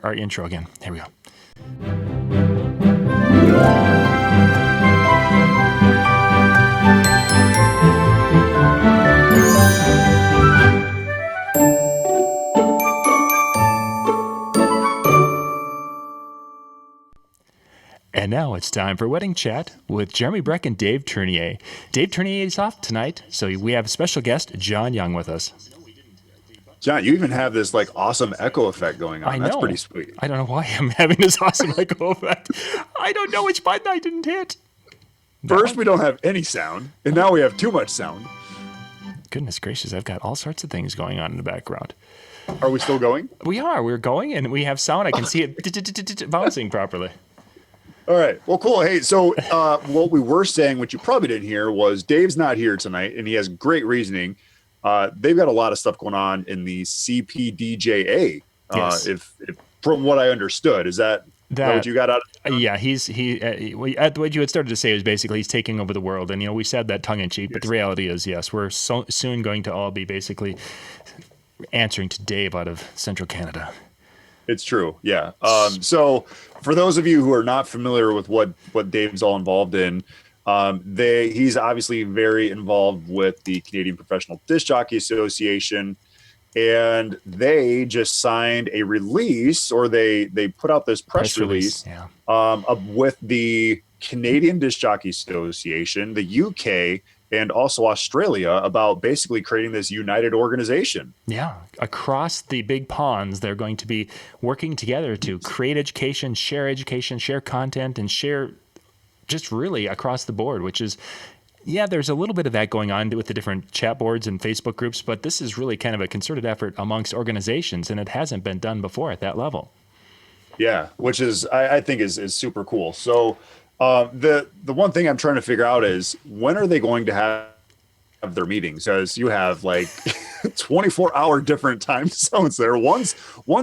our intro again. Here we go. And now it's time for Wedding Chat with Jeremy Brech and Dave Ternier. Dave Ternier is off tonight, so we have a special guest, John Young, with us. John, you even have this like awesome echo effect going on. I know. That's pretty sweet. I don't know why I'm having this awesome echo effect. I don't know which button I didn't hit. First, we don't have any sound, and now we have too much sound. Goodness gracious, I've got all sorts of things going on in the background. Are we still going? We are. We're going, and we have sound. I can see it bouncing properly. All right. Well, cool. Hey, so what we were saying, what you probably didn't hear, was Dave's not here tonight, and he has great reasoning. They've got a lot of stuff going on in the CPDJA. Yes. If from what I understood, is that what you got out of it? Yeah, what you had started to say was basically he's taking over the world, and we said that tongue in cheek, but the reality is, yes, we're soon going to all be basically answering to Dave out of Central Canada. It's true. Yeah. So for those of you who are not familiar with what Dave's all involved in, he's obviously very involved with the Canadian Professional Disc Jockey Association, and they just signed a release, or they put out this press release with the Canadian Disc Jockey Association, the UK, and also Australia, about basically creating this united organization. Yeah. Across the big ponds, they're going to be working together to create education, share content, and share just really across the board, which is, there's a little bit of that going on with the different chat boards and Facebook groups, but this is really kind of a concerted effort amongst organizations, and it hasn't been done before at that level. Yeah, which is, I think is super cool. So the one thing I'm trying to figure out is, when are they going to have their meetings? Because you have like 24-hour different time zones there. One's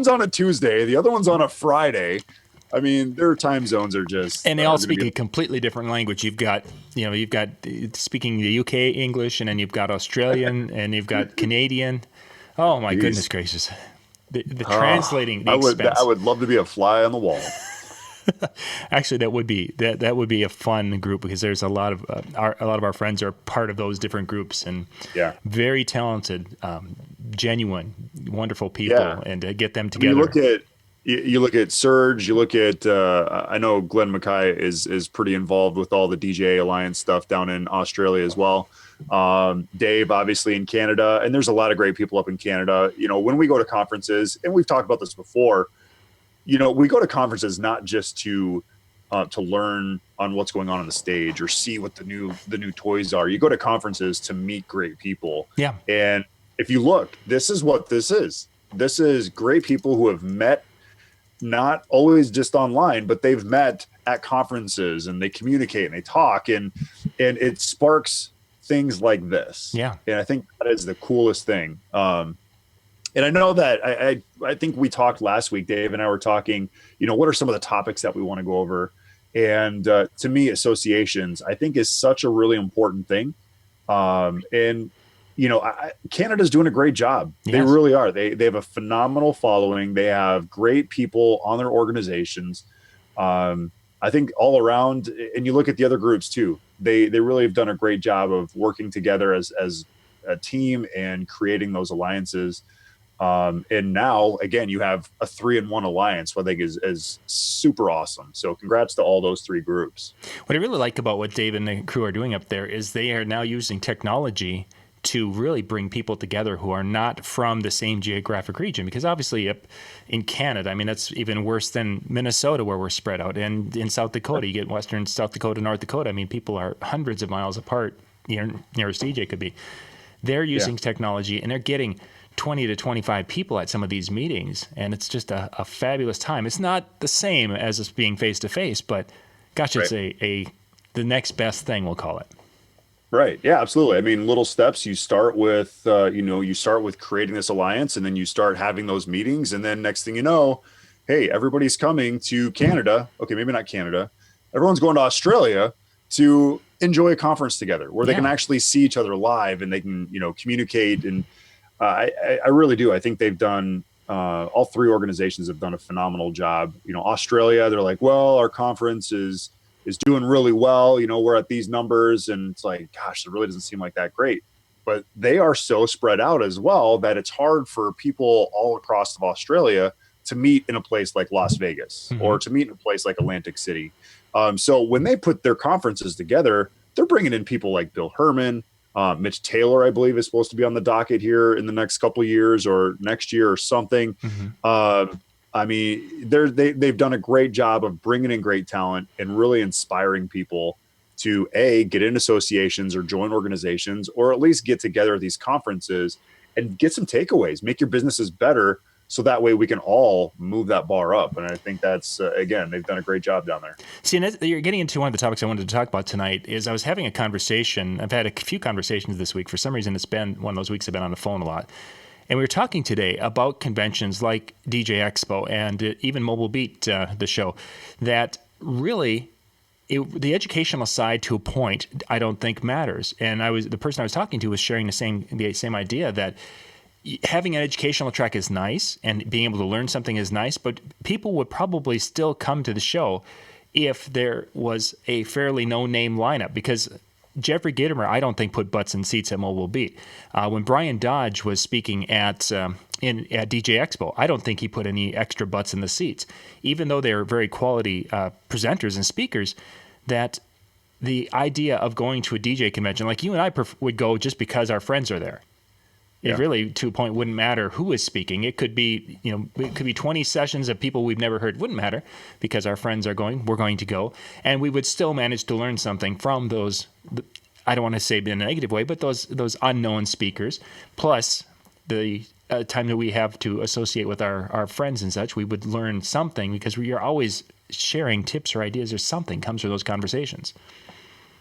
on a Tuesday, the other one's on a Friday. I mean, their time zones are just, and they all speak a completely different language. You've got speaking the UK English, and then you've got Australian, and you've got Canadian. Oh my goodness gracious! The translating the expense. I would love to be a fly on the wall. Actually, that would be a fun group, because there's a lot of our friends are part of those different groups, and very talented, genuine, wonderful people, and to get them together. You look at Serge. You look at I know Glenn Mackay is pretty involved with all the DJ Alliance stuff down in Australia as well. Dave, obviously, in Canada, and there's a lot of great people up in Canada. When we go to conferences, and we've talked about this before, we go to conferences not just to learn on what's going on the stage or see what the new toys are. You go to conferences to meet great people. Yeah. And if you look, this is what this is. This is great people who have met, not always just online, but they've met at conferences, and they communicate and they talk, and it sparks things like this. Yeah. And I think that is the coolest thing. And I know that I think we talked last week, Dave and I were talking, what are some of the topics that we want to go over? And to me, associations, I think, is such a really important thing. Canada's doing a great job. Yes. They really are. They have a phenomenal following. They have great people on their organizations. I think all around, and you look at the other groups too, they really have done a great job of working together as a team and creating those alliances. And now, again, you have a 3-in-1 alliance, what I think is super awesome. So congrats to all those three groups. What I really like about what Dave and the crew are doing up there is they are now using technology to really bring people together who are not from the same geographic region. Because obviously up in Canada, I mean, that's even worse than Minnesota, where we're spread out. And in South Dakota, you get Western South Dakota, North Dakota. I mean, people are hundreds of miles apart. Nearest DJ could be. They're using technology, and they're getting 20 to 25 people at some of these meetings, and it's just a fabulous time. It's not the same as us being face-to-face, but gosh, it's the next best thing, we'll call it. Right. Yeah, absolutely. I mean, little steps. You start with, you start with creating this alliance, and then you start having those meetings. And then next thing you know, hey, everybody's coming to Canada. Okay, maybe not Canada. Everyone's going to Australia to enjoy a conference together where they can actually see each other live, and they can, communicate. And I really do. I think they've done all three organizations have done a phenomenal job. Australia, they're like, well, our conference is doing really well. We're at these numbers, and it's like, gosh, it really doesn't seem like that great. But they are so spread out as well that it's hard for people all across of Australia to meet in a place like Las Vegas or to meet in a place like Atlantic City. So when they put their conferences together, they're bringing in people like Bill Herman, Mitch Taylor, I believe, is supposed to be on the docket here in the next couple of years or next year or something. I mean, they've done a great job of bringing in great talent and really inspiring people to get in associations or join organizations, or at least get together at these conferences and get some takeaways, make your businesses better. So that way we can all move that bar up. And I think that's, again, they've done a great job down there. See, and you're getting into one of the topics I wanted to talk about tonight. Is I was having a conversation. I've had a few conversations this week. For some reason, it's been one of those weeks I've been on the phone a lot. And we were talking today about conventions like DJ Expo and even Mobile Beat, the show, that really the educational side to a point I don't think matters. And the person I was talking to was sharing the same idea that having an educational track is nice and being able to learn something is nice, but people would probably still come to the show if there was a fairly no-name lineup, because Jeffrey Gitomer, I don't think, put butts in seats at Mobile Beat. When Brian Dodge was speaking at DJ Expo, I don't think he put any extra butts in the seats, even though they're very quality presenters and speakers. That the idea of going to a DJ convention, like you and I would go just because our friends are there. It really, to a point, wouldn't matter who is speaking. It could be, it could be 20 sessions of people we've never heard. Wouldn't matter because our friends are going. We're going to go, and we would still manage to learn something from those. I don't want to say in a negative way, but those unknown speakers, plus the time that we have to associate with our friends and such. We would learn something because we are always sharing tips or ideas or something comes from those conversations.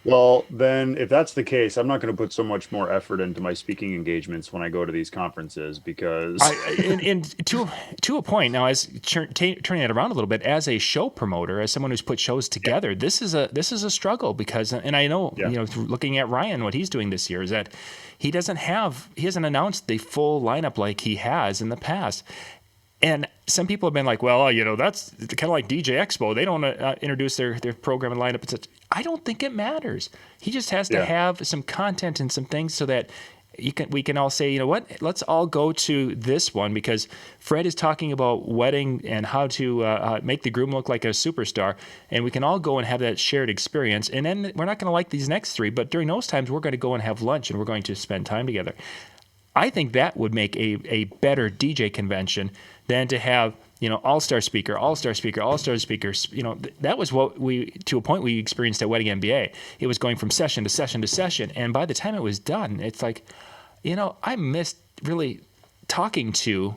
Well, then if that's the case, I'm not going to put so much more effort into my speaking engagements when I go to these conferences because to a point now, as turning it around a little bit, as a show promoter, as someone who's put shows together, this is a struggle because, and I know, looking at Ryan, what he's doing this year is that he hasn't announced the full lineup like he has in the past. And some people have been like, well, that's kind of like DJ Expo. They don't introduce their program and lineup and such. I don't think it matters. He just has to have some content and some things so that we can all say, you know what, let's all go to this one because Fred is talking about wedding and how to make the groom look like a superstar. And we can all go and have that shared experience. And then we're not going to like these next three, but during those times, we're going to go and have lunch and we're going to spend time together. I think that would make a better DJ convention than to have, all-star speaker, all-star speaker, all-star speakers. That was what to a point we experienced at Wedding MBA. It was going from session to session to session. And by the time it was done, it's like, I missed really talking to,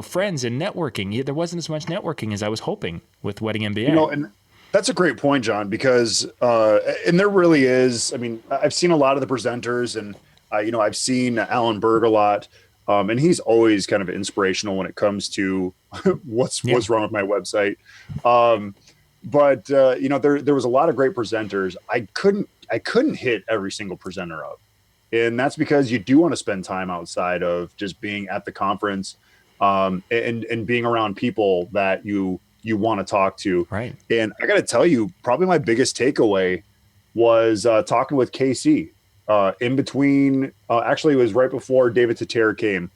friends and networking. There wasn't as much networking as I was hoping with Wedding MBA. And that's a great point, John, because, and there really is, I've seen a lot of the presenters and, I've seen Alan Berg a lot, and he's always kind of inspirational when it comes to what's wrong with my website. But there was a lot of great presenters. I couldn't hit every single presenter up, and that's because you do want to spend time outside of just being at the conference, and being around people that you want to talk to. Right. And I got to tell you, probably my biggest takeaway was talking with KC. In between, actually, it was right before David Tater came.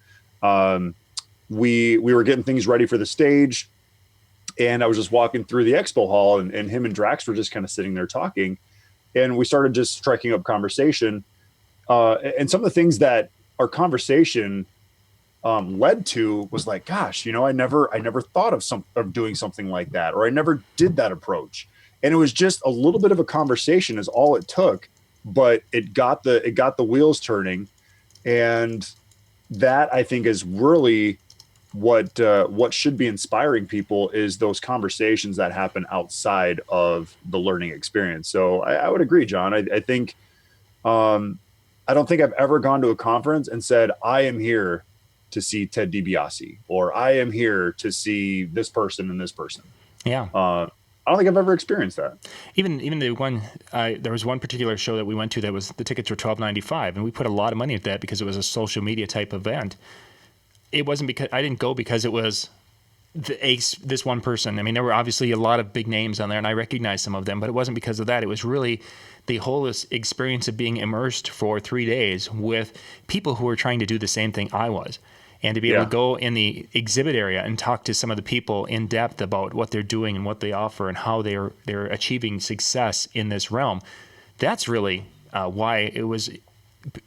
We were getting things ready for the stage, and I was just walking through the expo hall, and him and Drax were just kind of sitting there talking, and we started just striking up conversation. And some of the things that our conversation led to was like, gosh, I never thought of doing something like that, or I never did that approach. And it was just a little bit of a conversation is all it took. But it got the wheels turning, and that I think is really what should be inspiring people is those conversations that happen outside of the learning experience. So I would agree, John. I think I don't think I've ever gone to a conference and said I am here to see Ted DiBiase or I am here to see this person and this person. Yeah. I don't think I've ever experienced that. Even the one, there was one particular show that we went to that was the tickets were $12.95, and we put a lot of money into that because it was a social media type event. it wasn't because I didn't go because it was this one person. I mean, there were obviously a lot of big names on there, and I recognized some of them, but it wasn't because of that. It was really the whole experience of being immersed for 3 days with people who were trying to do the same thing I was. And to be able to go in the exhibit area and talk to some of the people in depth about what they're doing and what they offer and how they're achieving success in this realm, that's really why it was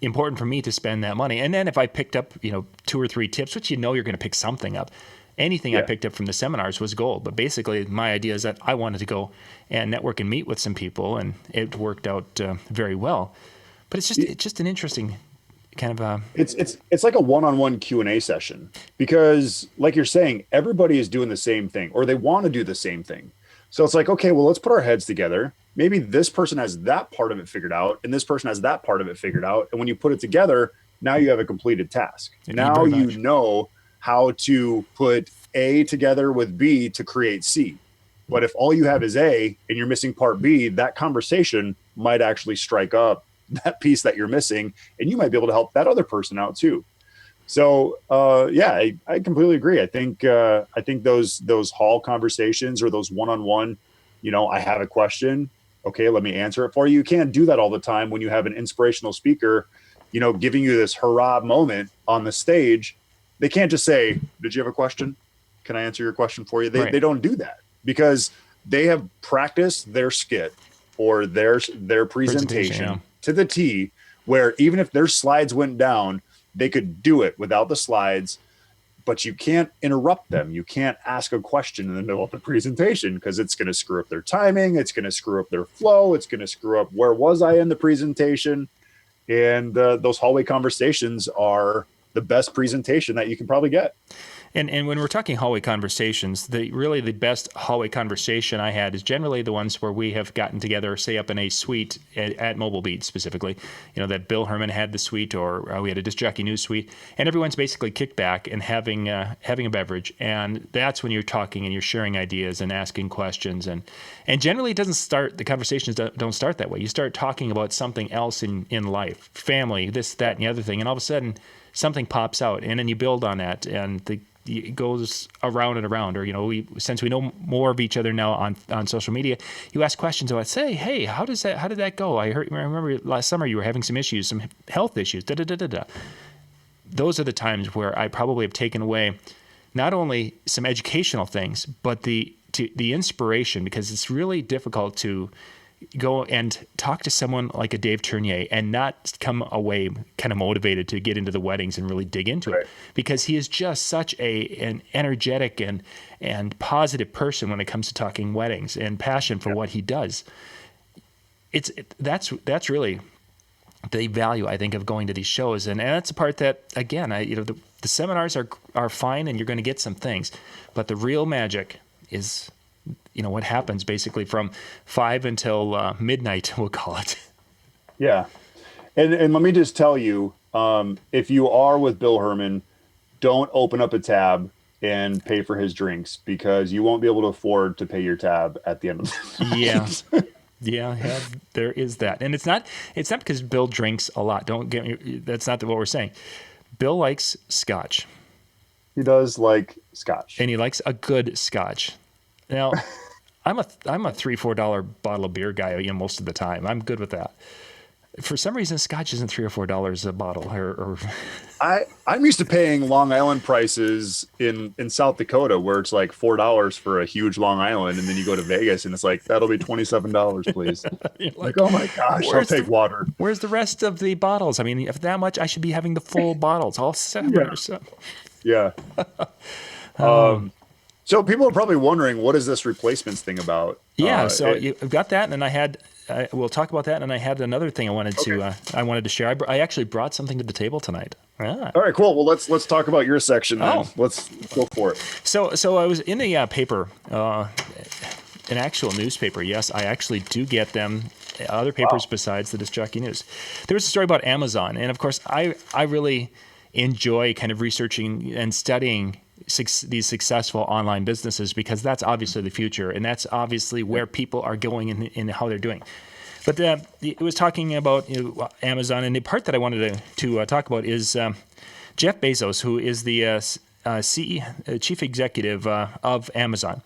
important for me to spend that money. And then if I picked up, 2 or 3 tips, which you're going to pick something up, anything I picked up from the seminars was gold. But basically, my idea is that I wanted to go and network and meet with some people, and it worked out very well. But it's just an interesting kind of it's like a one-on-one Q&A session, because like you're saying, everybody is doing the same thing, or they want to do the same thing. So it's like, okay, well, let's put our heads together. Maybe this person has that part of it figured out, and this person has that part of it figured out. And when you put it together, now you have a completed task. Now you know how to put A together with B to create C. But if all you have is A and you're missing part B, that conversation might actually strike up that piece that you're missing, and you might be able to help that other person out too. So I completely agree. I think those hall conversations, or those one-on-one, I have a question. Okay, let me answer it for you. You can't do that all the time when you have an inspirational speaker, giving you this hurrah moment on the stage. They can't just say, "Did you have a question? Can I answer your question for you?" They don't do that, because they have practiced their skit or their presentation to the T, where even if their slides went down, they could do it without the slides. But you can't interrupt them. You can't ask a question in the middle of the presentation, because it's going to screw up their timing. It's going to screw up their flow. It's going to screw up where was I in the presentation. And those hallway conversations are the best presentation that you can probably get. And when we're talking hallway conversations, the best hallway conversation I had is generally the ones where we have gotten together, say up in a suite at Mobile Beat specifically, that Bill Herman had the suite, or we had a Disc Jockey News suite, and everyone's basically kicked back and having a beverage, and that's when you're talking and you're sharing ideas and asking questions, and generally the conversations don't start that way. You start talking about something else in life, family, this, that, and the other thing, and all of a sudden something pops out, and then you build on that, and it goes around and around. Or since we know more of each other now on social media, you ask questions about, say, hey, how did that go? I remember last summer you were having some issues, some health issues. Those are the times where I probably have taken away not only some educational things, but the inspiration, because it's really difficult to go and talk to someone like a Dave Ternier and not come away kind of motivated to get into the weddings and really dig into it, because he is just such an energetic and positive person when it comes to talking weddings, and passion for what he does. That's really the value, I think, of going to these shows, and that's the part that, again, the seminars are fine, and you're going to get some things, but the real magic is what happens basically from 5 until midnight, we'll call it. Yeah. And let me just tell you, if you are with Bill Herman, don't open up a tab and pay for his drinks, because you won't be able to afford to pay your tab at the end of the night. Yeah, there is that. And it's not because Bill drinks a lot. Don't get me, that's not what we're saying. Bill likes scotch. He does like scotch. And he likes a good scotch. Now, I'm a $3-4 bottle of beer guy, most of the time. I'm good with that. For some reason, scotch isn't $3 or $4 a bottle. Or I'm used to paying Long Island prices in South Dakota, where it's like $4 for a huge Long Island, and then you go to Vegas and it's like, that'll be $27, please. like, oh my gosh, I'll take water. Where's the rest of the bottles? I mean, if that much, I should be having the full bottles, all 7 or so. Yeah. So people are probably wondering, what is this replacements thing about? Yeah, you've got that, and we'll talk about that. And I had another thing I wanted to share. I actually brought something to the table tonight. Ah. All right, cool. Well, let's talk about your section then. Let's go for it. So I was in a paper, an actual newspaper. Yes, I actually do get them. Other papers besides the Disc Jockey News. There was a story about Amazon, and of course, I really enjoy kind of researching and studying these successful online businesses, because that's obviously the future, and that's obviously where people are going in how they're doing. But it was talking about Amazon, and the part that I wanted to talk about is Jeff Bezos, who is the chief executive of Amazon,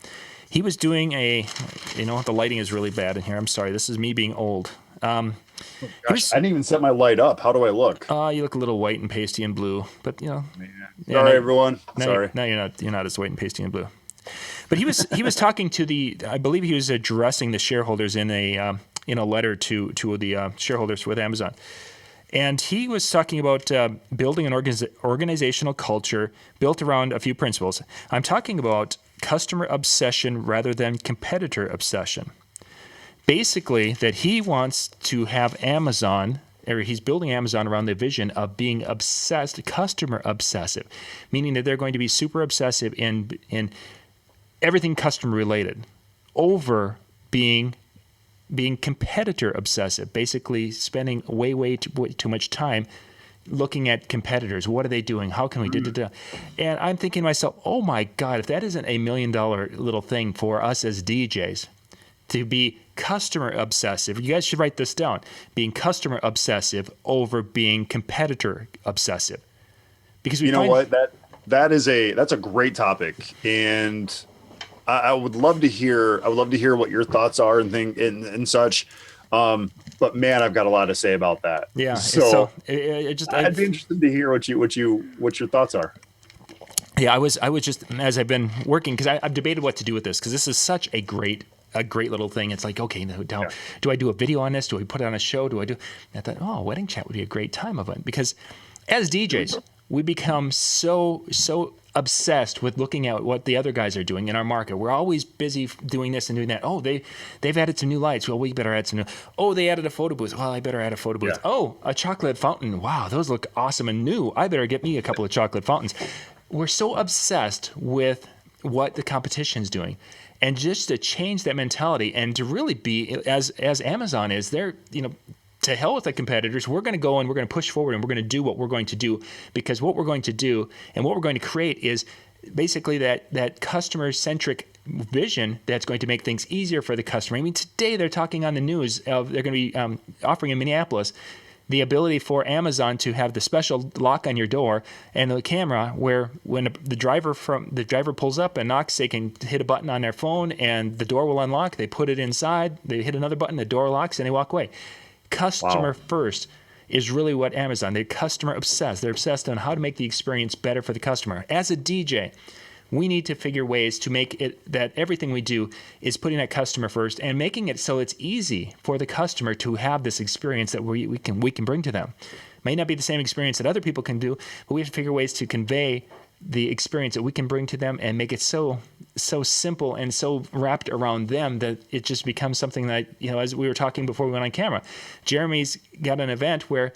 he was doing the lighting is really bad in here. I'm sorry. This is me being old. Gosh, I didn't even set my light up. How do I look? You look a little white and pasty and blue, but Man. Sorry, everyone. Sorry. No, you're not as white and pasty and blue. But he was talking to I believe he was addressing the shareholders in a letter to the shareholders with Amazon. And he was talking about building an organizational culture built around a few principles. I'm talking about customer obsession rather than competitor obsession. Basically, that he wants to have Amazon, or he's building Amazon around the vision of being obsessed, customer obsessive, meaning that they're going to be super obsessive in everything customer related over being competitor obsessive, basically spending way too much time looking at competitors. What are they doing? How can we do? And I'm thinking to myself, oh my God, if that isn't $1 million little thing for us as DJs to be customer obsessive, you guys should write this down, being customer obsessive over being competitor obsessive. Because that's a great topic. And I would love to hear what your thoughts are and such. But man, I've got a lot to say about that. Yeah. So I'd be interested to hear what your thoughts are. Yeah, I was just, as I've been working, because I've debated what to do with this, because this is such a great little thing. It's like, okay, now, do I do a video on this? Do I put it on a show? And I thought, wedding chat would be a great time of it, because as DJs, we become so obsessed with looking at what the other guys are doing in our market. We're always busy doing this and doing that. Oh, they've added some new lights. Well, we better add some new. Oh, they added a photo booth. Well, I better add a photo booth. Yeah. Oh, a chocolate fountain. Wow, those look awesome and new. I better get me a couple of chocolate fountains. We're so obsessed with what the competition's doing. And just to change that mentality and to really be, as Amazon is, they're, to hell with the competitors. We're going to go and we're going to push forward and we're going to do what we're going to do, because what we're going to do and what we're going to create is basically that customer-centric vision that's going to make things easier for the customer. I mean, today they're talking on the news of they're going to be offering in Minneapolis the ability for Amazon to have the special lock on your door and the camera where when the driver pulls up and knocks, they can hit a button on their phone and the door will unlock. They put it inside, they hit another button, the door locks, and they walk away. Customer first is really what Amazon, they're customer obsessed. They're obsessed on how to make the experience better for the customer. As a DJ, we need to figure ways to make it that everything we do is putting that customer first and making it so it's easy for the customer to have this experience that we can bring to them. May not be the same experience that other people can do, but we have to figure ways to convey the experience that we can bring to them and make it so simple and so wrapped around them that it just becomes something that, as we were talking before we went on camera, Jeremy's got an event where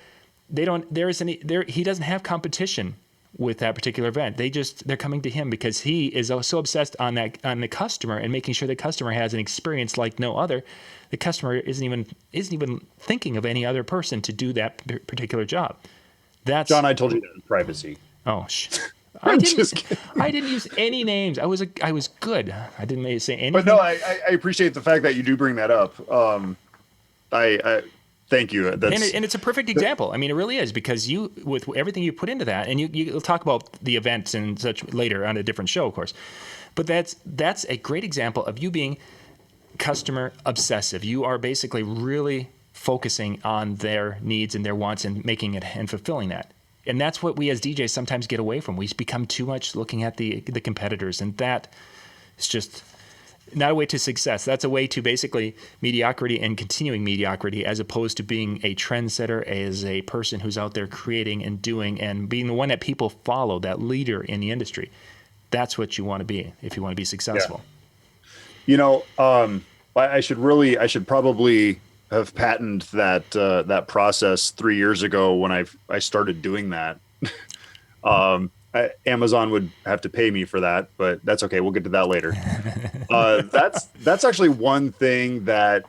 he doesn't have competition with that particular event. They're coming to him because he is so obsessed on the customer and making sure the customer has an experience like no other. The customer isn't even thinking of any other person to do that particular job. That's John, I told you that in privacy. Oh, I'm just kidding. I didn't use any names. I was good. I didn't say anything. But no, I appreciate the fact that you do bring that up. I thank you. And it's a perfect example. I mean, it really is, because with everything you put into that, and you'll talk about the events and such later on a different show, of course. But that's a great example of you being customer obsessive. You are basically really focusing on their needs and their wants and making it and fulfilling that. And that's what we as DJs sometimes get away from. We become too much looking at the competitors, and that is just not a way to success. That's a way to basically mediocrity and continuing mediocrity, as opposed to being a trendsetter, as a person who's out there creating and doing and being the one that people follow, that leader in the industry. That's what you want to be if you want to be successful. Yeah. I should probably have patented that process 3 years ago when I started doing that. Amazon would have to pay me for that, but that's okay. We'll get to that later. That's actually one thing that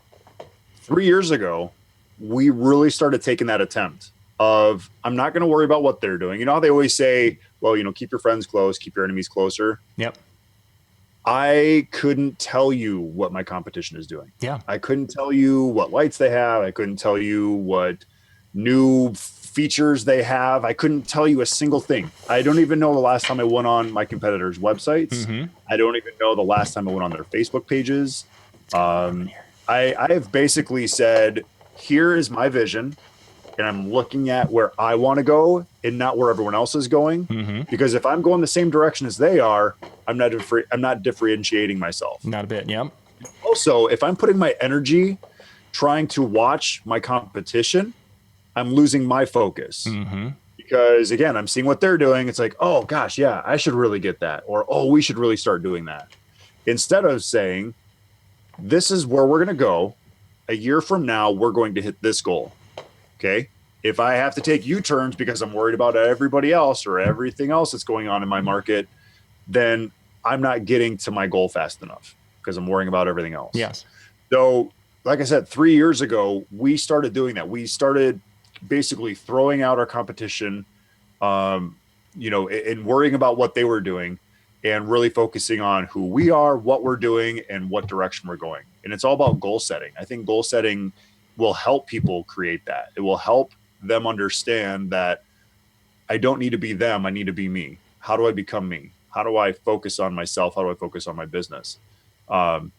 3 years ago we really started taking that attempt of, I'm not going to worry about what they're doing. You know how they always say, well, keep your friends close, keep your enemies closer. Yep. I couldn't tell you what my competition is doing. Yeah. I couldn't tell you what lights they have. I couldn't tell you what new features they have. I couldn't tell you a single thing. I don't even know the last time I went on my competitors' websites. I don't even know the last time I went on their Facebook pages. I have basically said, here is my vision, and I'm looking at where I want to go and not where everyone else is going. Because if I'm going the same direction as they are, I'm not differentiating myself. Not a bit. Yep. Also, if I'm putting my energy trying to watch my competition, I'm losing my focus. Because again, I'm seeing what they're doing. It's like, oh gosh, yeah, I should really get that. Or, oh, we should really start doing that. Instead of saying, this is where we're going to go. A year from now, we're going to hit this goal. Okay. If I have to take U-turns because I'm worried about everybody else or everything else that's going on in my market, then I'm not getting to my goal fast enough because I'm worrying about everything else. Yes. So, like I said, 3 years ago, we started doing that. We started basically throwing out our competition, and worrying about what they were doing and really focusing on who we are, what we're doing, and what direction we're going. And it's all about goal setting. I think goal setting will help people create that. It will help them understand that I don't need to be them. I need to be me. How do I become me? How do I focus on myself? How do I focus on my business? And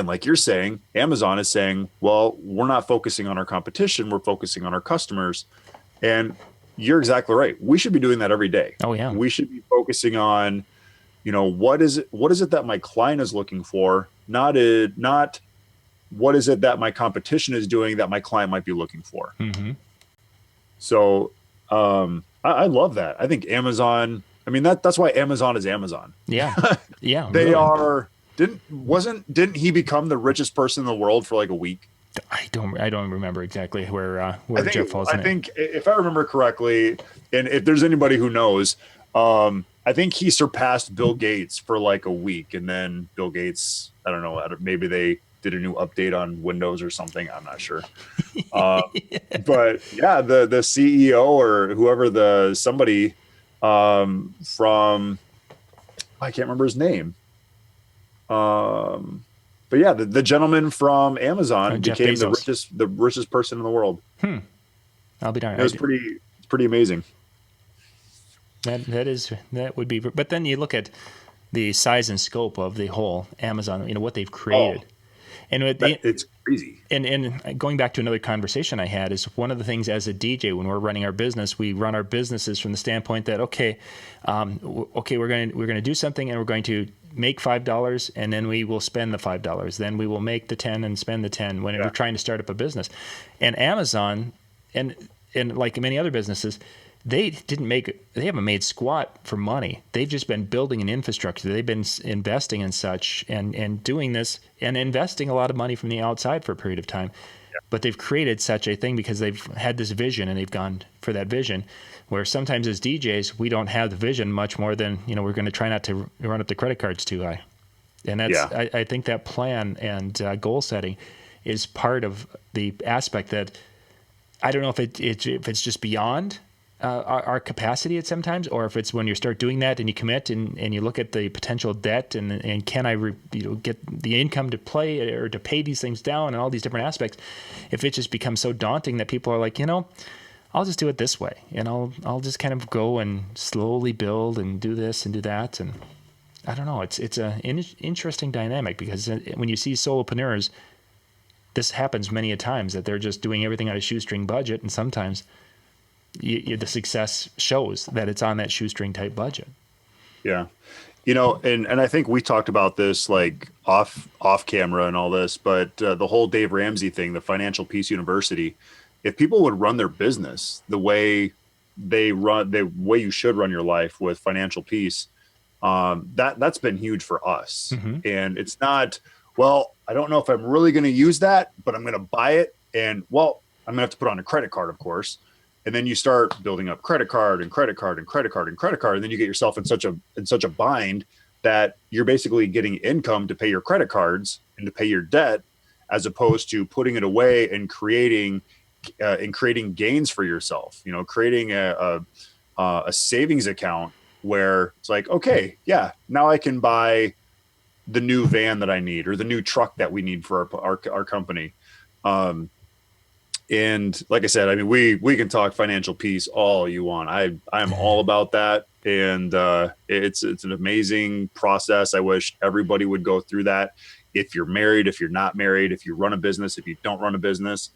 like you're saying, Amazon is saying, well, we're not focusing on our competition. We're focusing on our customers. And you're exactly right. We should be doing that every day. Oh, yeah. We should be focusing on, what is it that my client is looking for? Not what is it that my competition is doing that my client might be looking for. So I love that. I think Amazon, that's why Amazon is Amazon. Yeah. Yeah. They really. are. Didn't he become the richest person in the world for like a week? I don't remember exactly where Jeff falls in I think if I remember correctly, and if there's anybody who knows, I think he surpassed Bill Gates for like a week, and then Bill Gates, I don't know, maybe they did a new update on Windows or something. I'm not sure. But yeah, the CEO or whoever somebody from, I can't remember his name. But yeah, the gentleman from Amazon became the richest person in the world. I'll be darned. It's pretty amazing. That would be, but then you look at the size and scope of the whole Amazon, what they've created. And it's crazy. And going back to another conversation I had is one of the things as a DJ, when we're running our business, we run our businesses from the standpoint that, we're going to do something and we're going to make $5 and then we will spend the $5. Then we will make the 10 and spend the 10 when we're trying to start up a business. And Amazon and like many other businesses, they haven't made squat for money. They've just been building an infrastructure. They've been investing in such and doing this and investing a lot of money from the outside for a period of time. Yeah. But they've created such a thing because they've had this vision and they've gone for that vision, where sometimes as DJs, we don't have the vision much more than, we're going to try not to run up the credit cards too high. And that's, I think that plan and goal setting is part of the aspect that I don't know if it's just beyond our capacity at sometimes, or if it's when you start doing that and you commit and you look at the potential debt and can I get the income to play or to pay these things down and all these different aspects, if it just becomes so daunting that people are like, I'll just do it this way and I'll just kind of go and slowly build and do this and do that. And I don't know, it's an interesting dynamic because when you see solopreneurs, this happens many a times that they're just doing everything on a shoestring budget, and sometimes the success shows that it's on that shoestring type budget. Yeah. And I think we talked about this like off camera and all this, but the whole Dave Ramsey thing, the Financial Peace University, if people would run their business the way you should run your life with financial peace, that's been huge for us. And it's not, I don't know if I'm really going to use that, but I'm going to buy it. And I'm going to have to put on a credit card, of course. And then you start building up credit card and credit card and credit card and credit card. And then you get yourself in such a bind that you're basically getting income to pay your credit cards and to pay your debt, as opposed to putting it away and creating gains for yourself, creating a savings account where it's like, okay, yeah, now I can buy the new van that I need or the new truck that we need for our company. And like I said, I mean, we can talk financial peace all you want. I'm all about that, and it's an amazing process. I wish everybody would go through that. If you're married, if you're not married, if you run a business, if you don't run a business,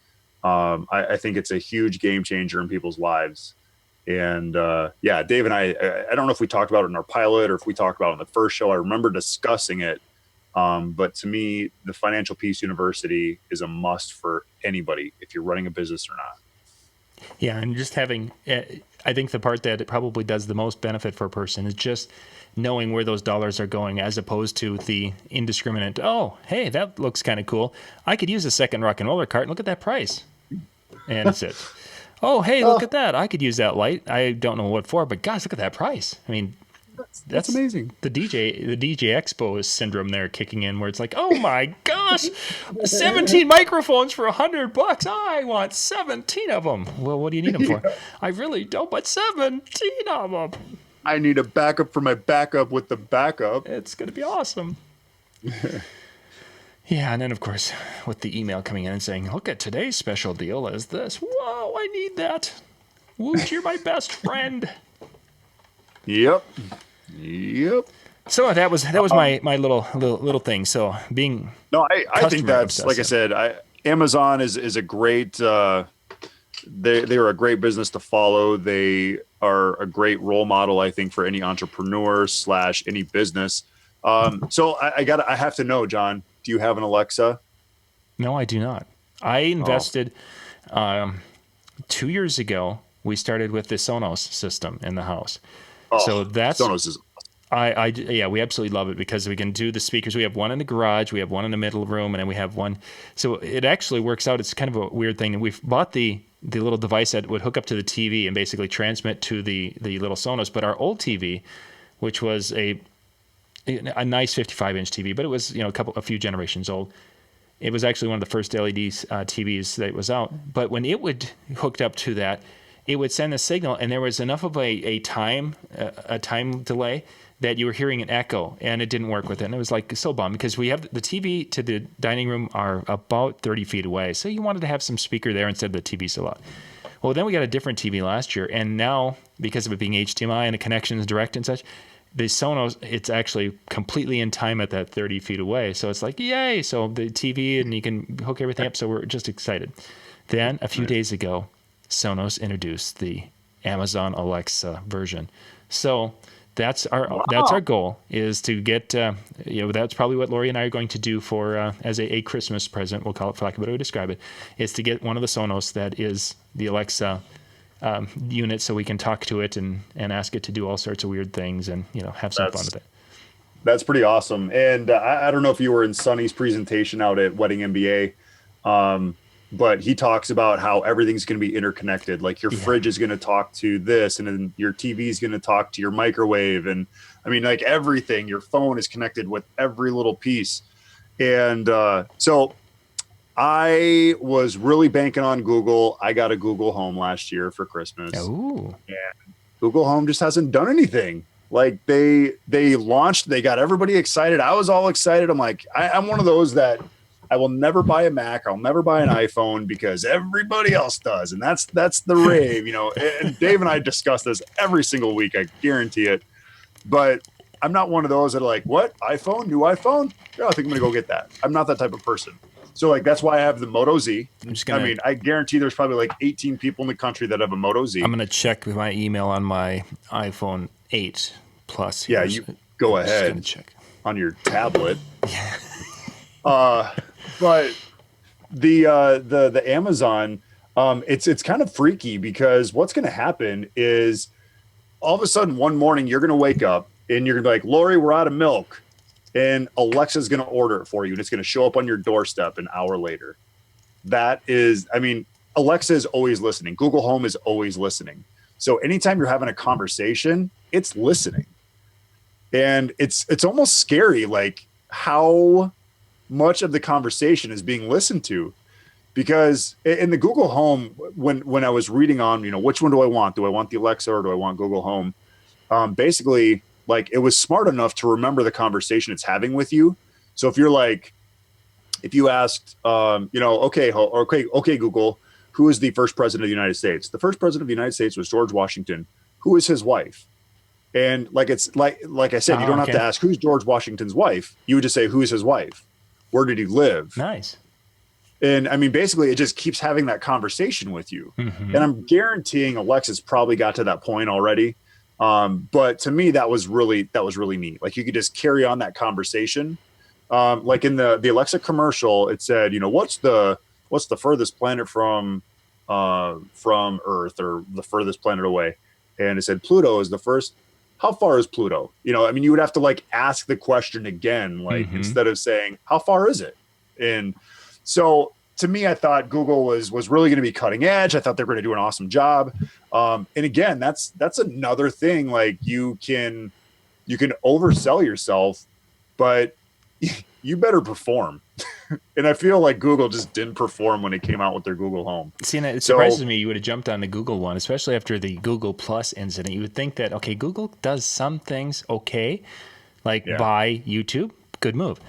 I think it's a huge game changer in people's lives. And yeah, Dave and I don't know if we talked about it in our pilot or if we talked about it in the first show. I remember discussing it. But to me, the Financial Peace University is a must for anybody if you're running a business or not. Yeah, and just having, I think the part that it probably does the most benefit for a person is just knowing where those dollars are going, as opposed to the indiscriminate, oh, hey, that looks kind of cool. I could use a second rock and roller cart, and look at that price. And it's it. Oh, hey, look at that. I could use that light. I don't know what for, but gosh, look at that price. I mean, that's amazing. The DJ Expo syndrome there kicking in, where it's like, oh my gosh, 17 microphones for $100. I want 17 of them. Well, what do you need them for? I really don't, but 17 of them. I need a backup for my backup with the backup. It's going to be awesome. Yeah, and then, of course, with the email coming in and saying, look at today's special deal is this. Whoa, I need that. Woot, you're my best friend. Yep. So that was my little thing. So being I think that's obsessive. Like I said, Amazon is a great they are a great business to follow. They are a great role model, I think, for any entrepreneur / any business. So I have to know, John, do you have an Alexa? No, I do not. I invested 2 years ago. We started with the Sonos system in the house. So that's Sonos is. Yeah, we absolutely love it because we can do the speakers. We have one in the garage, we have one in the middle room, and then we have one. So it actually works out. It's kind of a weird thing. And we've bought the little device that would hook up to the TV and basically transmit to the little Sonos. But our old TV, which was a nice 55-inch TV, but it was a few generations old. It was actually one of the first LED TVs that was out. But when it would hooked up to that, it would send a signal, and there was enough of a time delay that you were hearing an echo, and it didn't work with it. And it was like so bummed because we have the TV to the dining room are about 30 feet away. So you wanted to have some speaker there instead of the TV so loud. Well, then we got a different TV last year, and now because of it being HDMI and the connections direct and such, the Sonos, it's actually completely in time at that 30 feet away. So it's like, yay. So the TV, and you can hook everything up. So we're just excited. Then a few days ago, Sonos introduced the Amazon Alexa version. So that's our goal, is to get that's probably what Lori and I are going to do for as a Christmas present, we'll call it, for lack of a better way to describe it, is to get one of the Sonos that is the Alexa unit, so we can talk to it and ask it to do all sorts of weird things and have some fun with it. That's pretty awesome. And I don't know if you were in Sonny's presentation out at Wedding MBA, but he talks about how everything's going to be interconnected. Like your fridge is going to talk to this, and then your TV is going to talk to your microwave. And I mean, like everything, your phone is connected with every little piece. And so I was really banking on Google. I got a Google Home last year for Christmas. Ooh. And Google Home just hasn't done anything. Like they launched, they got everybody excited. I was all excited. I'm like, I'm one of those that I will never buy a Mac. I'll never buy an iPhone because everybody else does. And that's the rave, and Dave and I discuss this every single week. I guarantee it. But I'm not one of those that are like, what? iPhone? New iPhone? Yeah, I think I'm going to go get that. I'm not that type of person. So like, that's why I have the Moto Z. I guarantee there's probably like 18 people in the country that have a Moto Z. I'm going to check my email on my iPhone 8 Plus. Yeah, you go ahead check on your tablet. But the Amazon, it's kind of freaky because what's going to happen is all of a sudden one morning you're going to wake up and you're going to be like, Lori, we're out of milk. And Alexa's going to order it for you, and it's going to show up on your doorstep an hour later. Alexa is always listening. Google Home is always listening. So anytime you're having a conversation, it's listening. And it's almost scary, like how much of the conversation is being listened to. Because in the Google Home, when I was reading on, which one do I want? Do I want the Alexa or do I want Google Home? Basically, like it was smart enough to remember the conversation it's having with you. So if you asked, okay, Google, who is the first president of the United States? The first president of the United States was George Washington. Who is his wife? And like I said, you don't have to ask who's George Washington's wife. You would just say, who's his wife? Where did he live? Nice. And I mean, basically, it just keeps having that conversation with you. Mm-hmm. And I'm guaranteeing Alexa's probably got to that point already. But to me, that was really neat. Like you could just carry on that conversation. Like in the Alexa commercial, it said, what's the furthest planet from Earth, or the furthest planet away? And it said Pluto is the first. How far is Pluto? I mean, you would have to like ask the question again, like instead of saying, how far is it? And so to me, I thought Google was really going to be cutting edge. I thought they were going to do an awesome job. And again, that's another thing. Like you can oversell yourself, but you better perform. And I feel like Google just didn't perform when it came out with their Google Home. See, and it surprises me you would have jumped on the Google one, especially after the Google Plus incident. You would think that, okay, Google does some things okay, like buy YouTube, good move.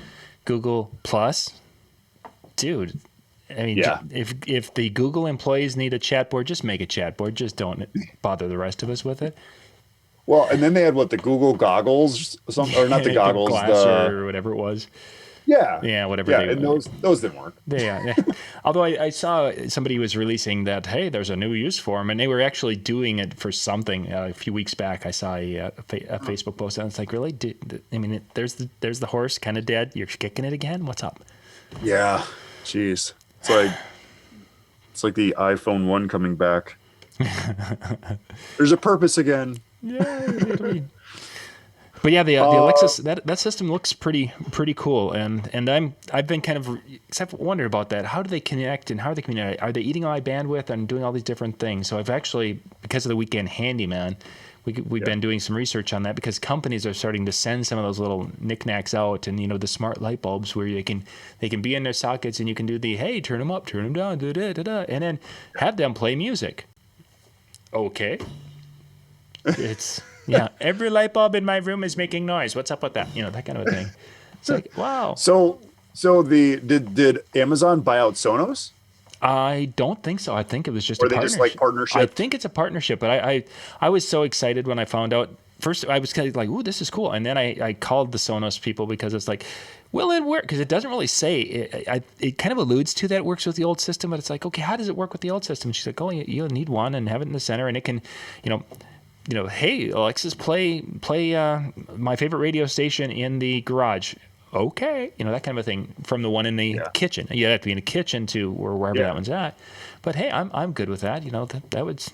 Google Plus, dude, I mean, if the Google employees need a chat board, just make a chat board. Just don't bother the rest of us with it. Well, and then they had the Google goggles, or not the goggles, the or whatever it was. Yeah, whatever. Yeah, and those didn't work. Yeah. Although I saw somebody was releasing that, hey, there's a new use for them, and they were actually doing it for something. A few weeks back, I saw a Facebook post, and it's like, really? I mean, there's the horse, kind of dead. You're kicking it again? What's up? Yeah, jeez. It's like the iPhone 1 coming back. There's a purpose again. Yeah. But yeah, the Alexa, that system looks pretty cool, and I've been kind of wondering about that. How do they connect, and how are they communicating? Are they eating all my bandwidth and doing all these different things? So I've actually, because of the Weekend Handyman, we've been doing some research on that, because companies are starting to send some of those little knickknacks out, and the smart light bulbs where they can be in their sockets, and you can do the, hey, turn them up, turn them down, and then have them play music. Okay, it's. Yeah, every light bulb in my room is making noise. What's up with that? That kind of a thing. It's like, wow. So did Amazon buy out Sonos? I don't think so. I think it was just a partnership. Or they just like partnership? I think it's a partnership, but I was so excited when I found out. First, I was kind of like, ooh, this is cool. And then I called the Sonos people, because it's like, will it work? Because it doesn't really say. It kind of alludes to that it works with the old system, but it's like, okay, how does it work with the old system? And she's like, oh, you'll need one and have it in the center, and it can, hey, Alexis, play my favorite radio station in the garage. Okay, that kind of a thing, from the one in the kitchen. You have to be in the kitchen to wherever that one's at. But hey, I'm good with that. That would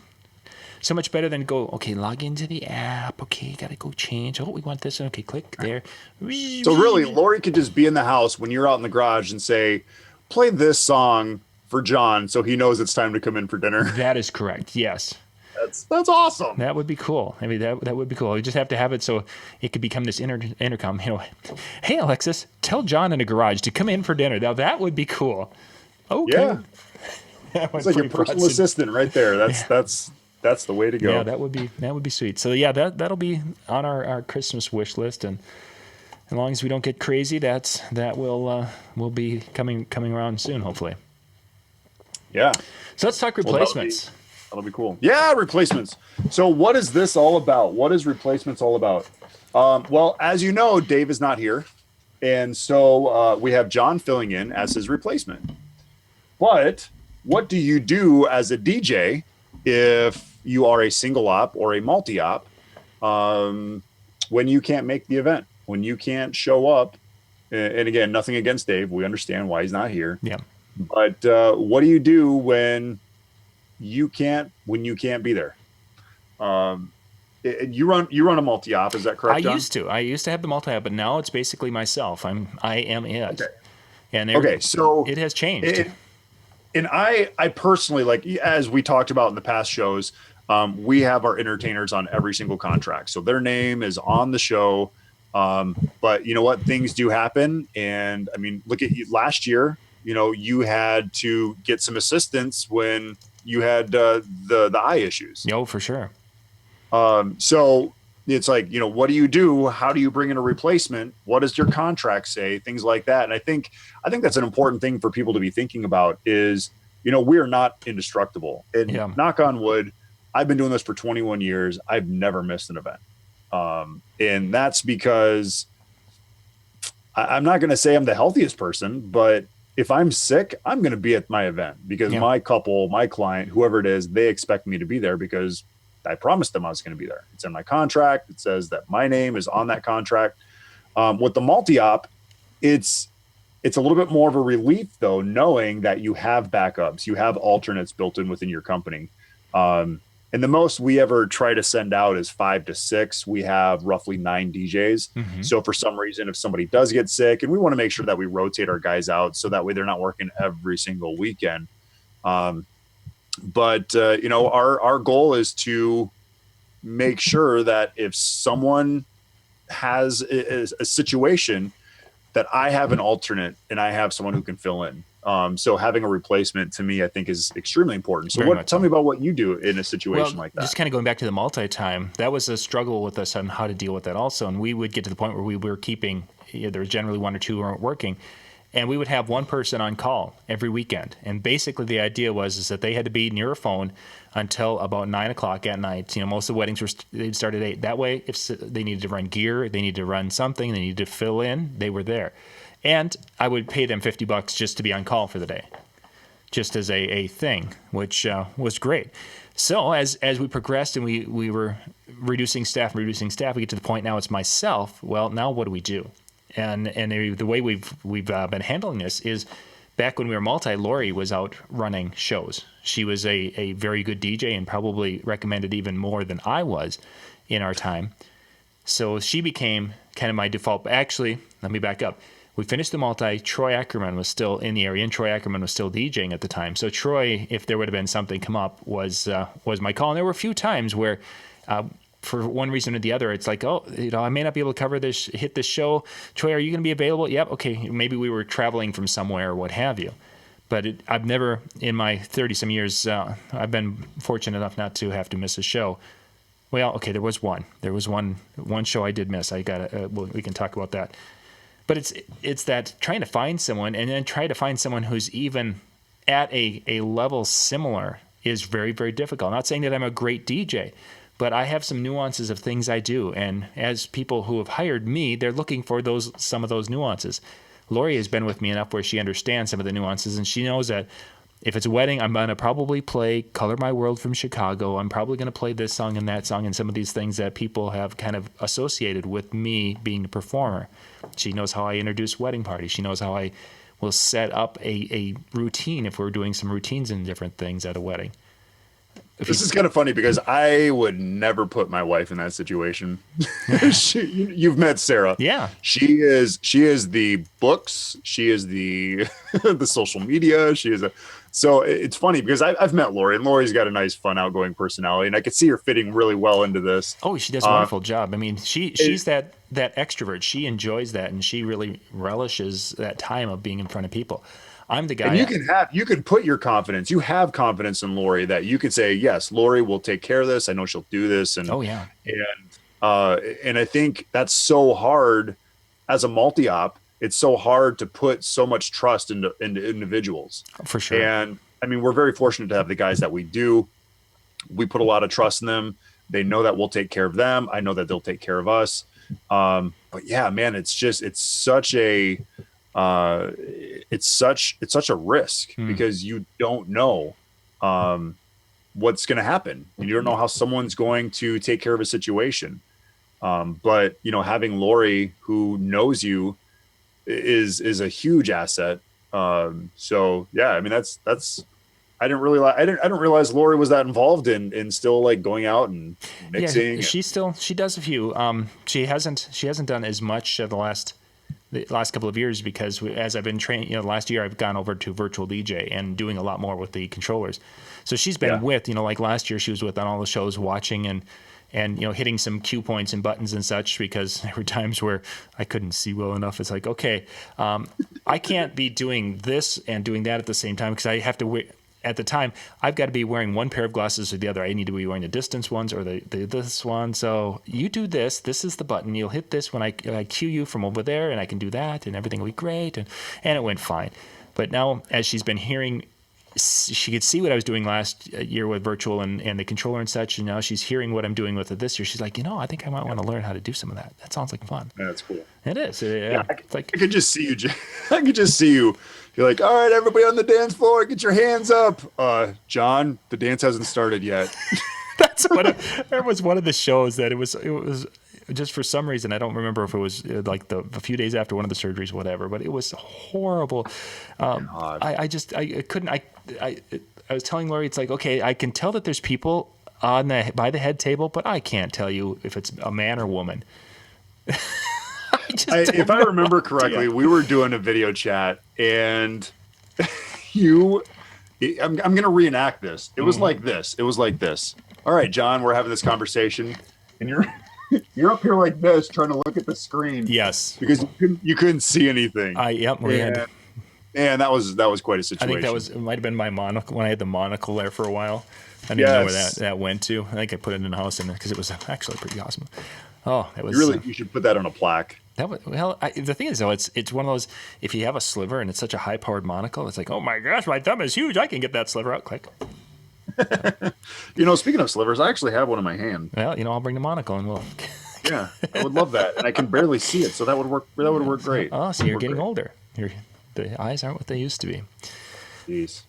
so much better than go, okay, log into the app. Okay, got to go change. Oh, we want this. Okay, click there. So really, Lori could just be in the house when you're out in the garage and say, play this song for John, so he knows it's time to come in for dinner. That is correct. Yes. That's awesome. That would be cool. I mean, that would be cool. You just have to have it so it could become this intercom. Hey, Alexis, tell John in the garage to come in for dinner. Now that would be cool. Okay. Yeah. It's like your personal assistant right there. That's the way to go. Yeah, that would be sweet. So yeah, that'll be on our Christmas wish list, and as long as we don't get crazy, that will be coming around soon, hopefully. Yeah. So let's talk replacements. That'll be cool. Yeah, replacements. So what is this all about? What is replacements all about? Well, as you know, Dave is not here. And so we have John filling in as his replacement. But what do you do as a DJ if you are a single op or a multi-op when you can't make the event, when you can't show up? And again, nothing against Dave. We understand why he's not here. Yeah. But what do you do when you can't be there? You run a multi-op, is that correct, John? I used to have the multi-op, but now it's basically myself. I am it. Okay. And so it has changed. And I personally, like, as we talked about in the past shows, we have our entertainers on every single contract, so their name is on the show. But you know what, things do happen, and I mean, look at you last year. You had to get some assistance when you had the eye issues. Oh, for sure. So it's like, what do you do? How do you bring in a replacement? What does your contract say? Things like that. And I think that's an important thing for people to be thinking about is, we are not indestructible. And Yeah. knock on wood, I've been doing this for 21 years. I've never missed an event. And that's because I'm not going to say I'm the healthiest person, but if I'm sick, I'm going to be at my event because Yeah. my couple, my client, whoever it is, they expect me to be there because I promised them I was going to be there. It's in my contract. It says that my name is on that contract. With the multi-op, it's a little bit more of a relief though, knowing that you have backups, you have alternates built in within your company. And the most we ever try to send out is 5 to 6. We have roughly 9 DJs. Mm-hmm. So for some reason, if somebody does get sick, and we want to make sure that we rotate our guys out so that way they're not working every single weekend. But our goal is to make sure that if someone has a situation, that I have an alternate and I have someone who can fill in. So having a replacement to me, I think, is extremely important. So tell me about what you do in a situation like that. Just kind of going back to the multi-time, that was a struggle with us on how to deal with that also. And we would get to the point where we were keeping, there was generally 1 or 2 who weren't working. And we would have one person on call every weekend. And basically the idea is that they had to be near a phone until about 9 o'clock at night. Most of the weddings they'd start at 8. That way, if they needed to run gear, they needed to run something, they needed to fill in, they were there. And I would pay them $50 just to be on call for the day, just as a thing, which was great. So as we progressed and we were reducing staff, we get to the point now it's myself. Well, now what do we do? And the way we've been handling this is, back when we were multi, Lori was out running shows. She was a very good DJ and probably recommended even more than I was in our time. So she became kind of my default. Actually, let me back up. We finished the multi. Troy Ackerman was still in the area, and Troy Ackerman was still DJing at the time. So Troy, if there would have been something come up, was my call. And there were a few times where, for one reason or the other, it's like, I may not be able to cover this, hit this show. Troy, are you going to be available? Yep. Okay. Maybe we were traveling from somewhere or what have you. But I've never, in my 30-some years, I've been fortunate enough not to have to miss a show. Well, okay, there was one. There was one show I did miss. We can talk about that. But it's that trying to find someone, and then try to find someone who's even at a level similar is very, very difficult. I'm not saying that I'm a great DJ, but I have some nuances of things I do. And as people who have hired me, they're looking for some of those nuances. Lori has been with me enough where she understands some of the nuances, and she knows that if it's a wedding, I'm going to probably play Color My World from Chicago. I'm probably going to play this song and that song and some of these things that people have kind of associated with me being the performer. She knows how I introduce wedding parties. She knows how I will set up a routine if we're doing some routines and different things at a wedding. This is kind of funny because I would never put my wife in that situation. You've met Sarah. Yeah. She is the books. She is the the social media. So it's funny because I've met Lori, and Lori's got a nice, fun, outgoing personality, and I could see her fitting really well into this. Oh, she does a wonderful job. I mean, she's that extrovert. She enjoys that, and she really relishes that time of being in front of people. I'm the guy. And you can put your confidence. You have confidence in Lori that you can say, yes, Lori will take care of this. I know she'll do this. And oh yeah. And I think that's so hard as a multi-op. It's so hard to put so much trust into individuals. For sure. And I mean, we're very fortunate to have the guys that we do. We put a lot of trust in them. They know that we'll take care of them. I know that they'll take care of us. But yeah, man, it's such a risk because you don't know what's going to happen, and you don't know how someone's going to take care of a situation. But having Lori, who knows you, is a huge asset. So yeah, I mean that's I didn't realize Lori was that involved in still like going out and mixing. Yeah, she does a few. She hasn't done as much the last couple of years because as I've been training, last year I've gone over to virtual DJ and doing a lot more with the controllers. So she's been with, like last year she was with on all the shows watching and hitting some cue points and buttons and such, because there were times where I couldn't see well enough. It's like, okay, I can't be doing this and doing that at the same time because I have to at the time, I've got to be wearing one pair of glasses or the other. I need to be wearing the distance ones or this one. So you do this. This is the button. You'll hit this when I cue you from over there, and I can do that, and everything will be great. And it went fine. But now, as she's been hearing she could see what I was doing last year with virtual and the controller and such. And now she's hearing what I'm doing with it this year. She's like, I think I might want to learn how to do some of that. That sounds like fun. Yeah, that's cool. It is. It's like, I could just see you. I could just see you. You're like, all right, everybody on the dance floor, get your hands up. John, the dance hasn't started yet. that's there was one of the shows that it was just for some reason, I don't remember if it was like a few days after one of the surgeries, whatever, but it was horrible. I couldn't, I was telling Lori, it's like, okay, I can tell that there's people by the head table, but I can't tell you if it's a man or woman. If I remember correctly, we were doing a video chat and I'm going to reenact this. It was like this. It was like this. All right, John, we're having this conversation and you're up here like this trying to look at the screen. Yes. Because you couldn't see anything. And that was quite a situation. I think it might have been my monocle when I had the monocle there for a while. I didn't know where that went to. I think I put it in the house because it was actually pretty awesome. Oh, it was. You should put that on a plaque. The thing is though, it's one of those. If you have a sliver and it's such a high-powered monocle, it's like, oh my gosh, my thumb is huge. I can get that sliver out. Click. Speaking of slivers, I actually have one in my hand. Well, I'll bring the monocle and we'll. Yeah, I would love that, and I can barely see it, so that would work. That would work great. Oh, so you're getting older. The eyes aren't what they used to be. Jeez.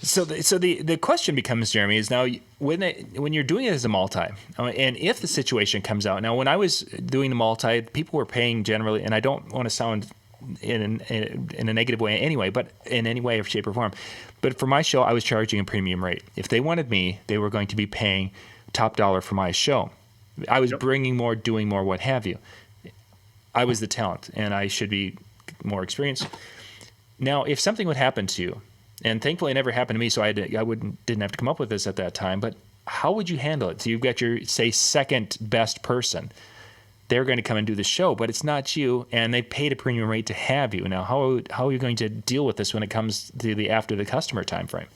So the question becomes, Jeremy, is now when you're doing it as a multi, and if the situation comes out. Now, when I was doing the multi, people were paying generally, and I don't want to sound in a negative way anyway, but in any way, shape, or form. But for my show, I was charging a premium rate. If they wanted me, they were going to be paying top dollar for my show. I was bringing more, doing more, what have you. I was the talent, and I should be more experienced. Now, if something would happen to you, and thankfully it never happened to me, so didn't have to come up with this at that time, but how would you handle it? So you've got your, say, second best person. They're going to come and do the show, but it's not you, and they paid a premium rate to have you. Now, how are you going to deal with this when it comes to after the customer time frame?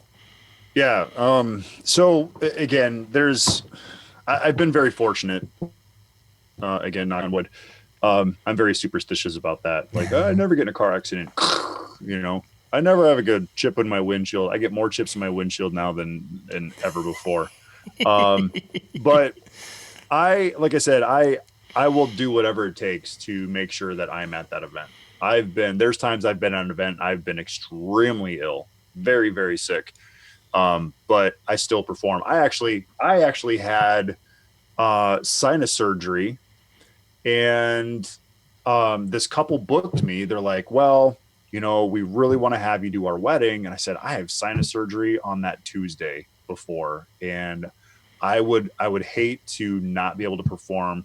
Yeah. So again, I've been very fortunate. Again, knock on wood. I'm very superstitious about that. Like, I never get in a car accident. I never have a good chip in my windshield. I get more chips in my windshield now than ever before. But like I said, I will do whatever it takes to make sure that I'm at that event. There's times I've been at an event, I've been extremely ill, very, very sick. But I still perform. I actually had sinus surgery, and this couple booked me. They're like, well, we really want to have you do our wedding. And I said, I have sinus surgery on that Tuesday before, and I would hate to not be able to perform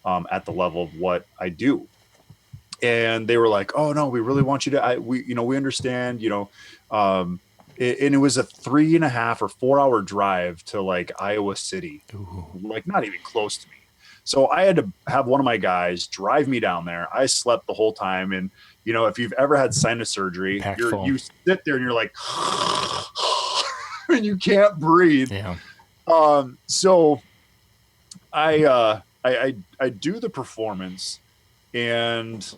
at the level of what I do. And they were like, oh no, we really want you to, we understand, and it was a 3.5 or 4 hour drive to like Iowa City. Ooh. Like not even close to me. So I had to have one of my guys drive me down there. I slept the whole time. And, if you've ever had sinus surgery, you sit there and you're like, and you can't breathe. Yeah. So I do the performance, and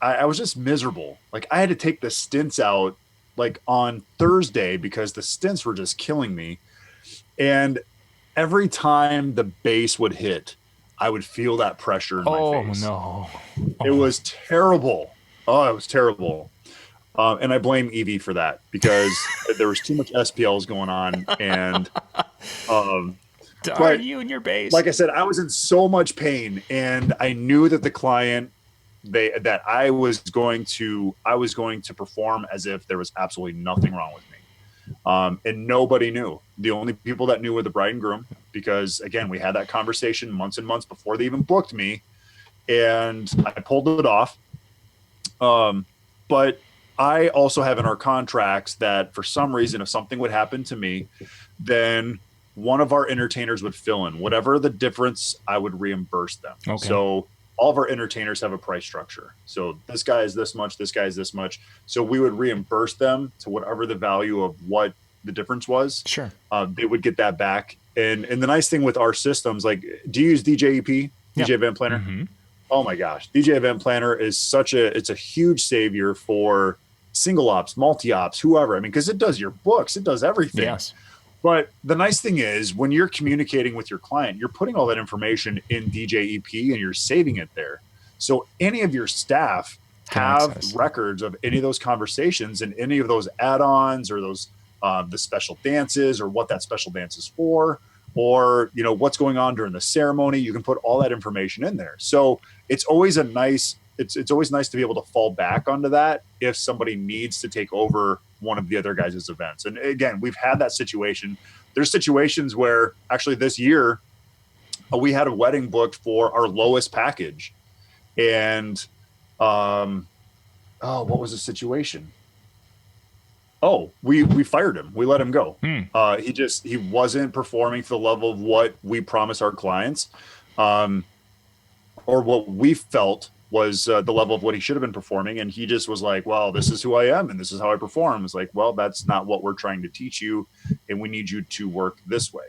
I was just miserable. Like I had to take the stints out like on Thursday because the stints were just killing me. And every time the bass would hit, I would feel that pressure in my face. Oh, no. It was terrible. Oh, it was terrible. And I blame Evie for that because there was too much SPLs going on. And darn you and your bass. Like I said, I was in so much pain, and I knew that the client that I was going to perform as if there was absolutely nothing wrong with me. And nobody knew. The only people that knew were the bride and groom, because again, we had that conversation months and months before they even booked me, and I pulled it off. But I also have in our contracts that for some reason, if something would happen to me, then one of our entertainers would fill in whatever the difference. I would reimburse them. Okay. So all of our entertainers have a price structure. So this guy is this much, this guy is this much. So we would reimburse them to whatever the value of what the difference was. Sure. They would get that back. And the nice thing with our systems, like, do you use DJEP, DJ Event Planner? Mm-hmm. Oh my gosh. DJ Event Planner is it's a huge savior for single ops, multi ops, whoever. I mean, because it does your books, it does everything. Yes. But the nice thing is when you're communicating with your client, you're putting all that information in DJEP and you're saving it there. So any of your staff Can have access. records of any of those conversations and any of those add-ons or those the special dances or what that special dance is for, or what's going on during the ceremony. You can put all that information in there. So it's always it's always nice to be able to fall back onto that if somebody needs to take over one of the other guys' events. And again, we've had that situation. There's situations where actually this year we had a wedding booked for our lowest package. And what was the situation? Oh, we fired him. We let him go. He wasn't performing to the level of what we promise our clients, or what we felt was the level of what he should have been performing. And he just was like, well, this is who I am and this is how I perform. It's like, well, that's not what we're trying to teach you. And we need you to work this way.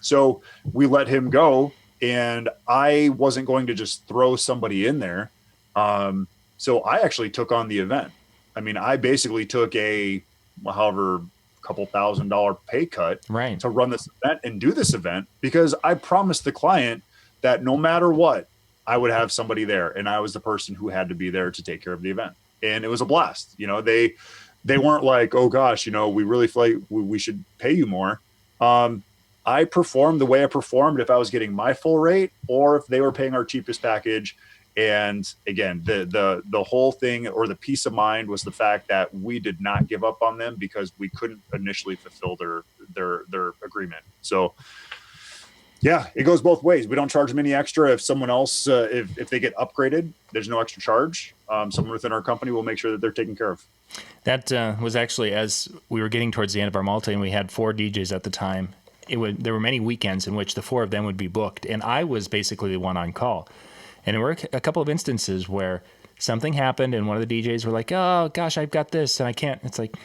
So we let him go, and I wasn't going to just throw somebody in there. So I actually took on the event. I mean, I basically took a couple $1,000 pay cut to run this event and do this event, because I promised the client that no matter what, I would have somebody there. And I was the person who had to be there to take care of the event. And it was a blast. They weren't like, oh gosh, we really feel like we should pay you more. I performed the way I performed if I was getting my full rate or if they were paying our cheapest package. And again, the whole thing, or the peace of mind, was the fact that we did not give up on them because we couldn't initially fulfill their agreement. So yeah, it goes both ways. We don't charge them any extra. If someone else, if they get upgraded, there's no extra charge. Someone within our company will make sure that they're taken care of. That was actually, as we were getting towards the end of our multi, and we had 4 DJs at the time. There were many weekends in which the 4 of them would be booked, and I was basically the one on call. And there were a couple of instances where something happened, and one of the DJs were like, "Oh gosh, I've got this, and I can't." It's like,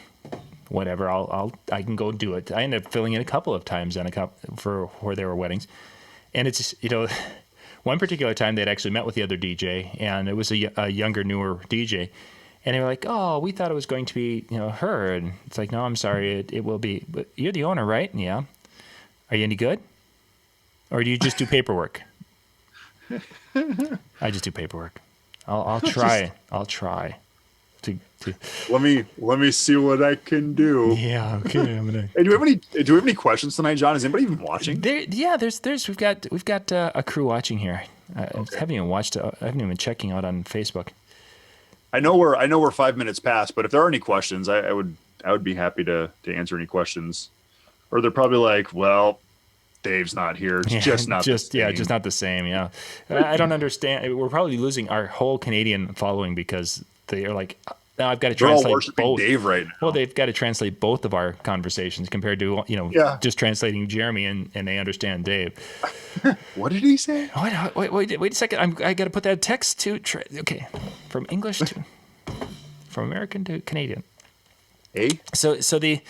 whatever, I can go do it. I ended up filling in a couple of times for where there were weddings, and it's one particular time they'd actually met with the other DJ, and it was a younger, newer DJ, and they were like, "Oh, we thought it was going to be her," and it's like, "No, I'm sorry, it will be. But you're the owner, right?" "Yeah." "Are you any good, or do you just do paperwork?" "I just do paperwork. I'll try. I'll try to. Let me see what I can do." Yeah. Okay. I'm gonna. Hey, do we have any questions tonight, John? Is anybody even watching? There's we've got a crew watching here. Okay. I haven't even been checking out on Facebook. I know we're 5 minutes past, but if there are any questions, I would be happy to answer any questions. Or they're probably like, well, Dave's not here. It's just not the same. Just not the same. Yeah. I don't understand. We're probably losing our whole Canadian following because they are like, now I've got to translate all worshiping both. Dave right now. Well, they've got to translate both of our conversations compared to just translating Jeremy and they understand Dave. What did he say? Wait a second. I got to put that text to okay, from English to from American to Canadian. Hey. So the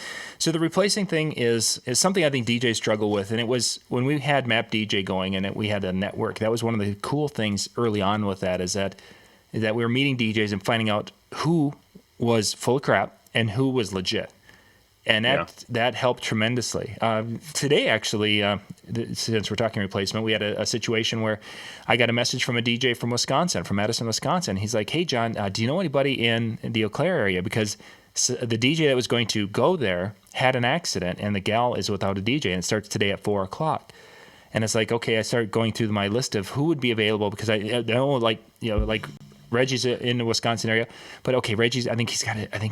replacing thing is something I think DJs struggle with, and it was when we had Map DJ going and we had a network. That was one of the cool things early on with that is that we were meeting DJs and finding out who was full of crap and who was legit, and that helped tremendously. Today, actually, since we're talking replacement, we had a situation where I got a message from a DJ from Wisconsin, from Madison, Wisconsin. He's like, "Hey, John, do you know anybody in the Eau Claire area? Because the DJ that was going to go there had an accident, and the gal is without a DJ, and it starts today at 4:00. And it's like, okay, I started going through my list of who would be available because I know, like Reggie's in the Wisconsin area, but okay, Reggie's, I think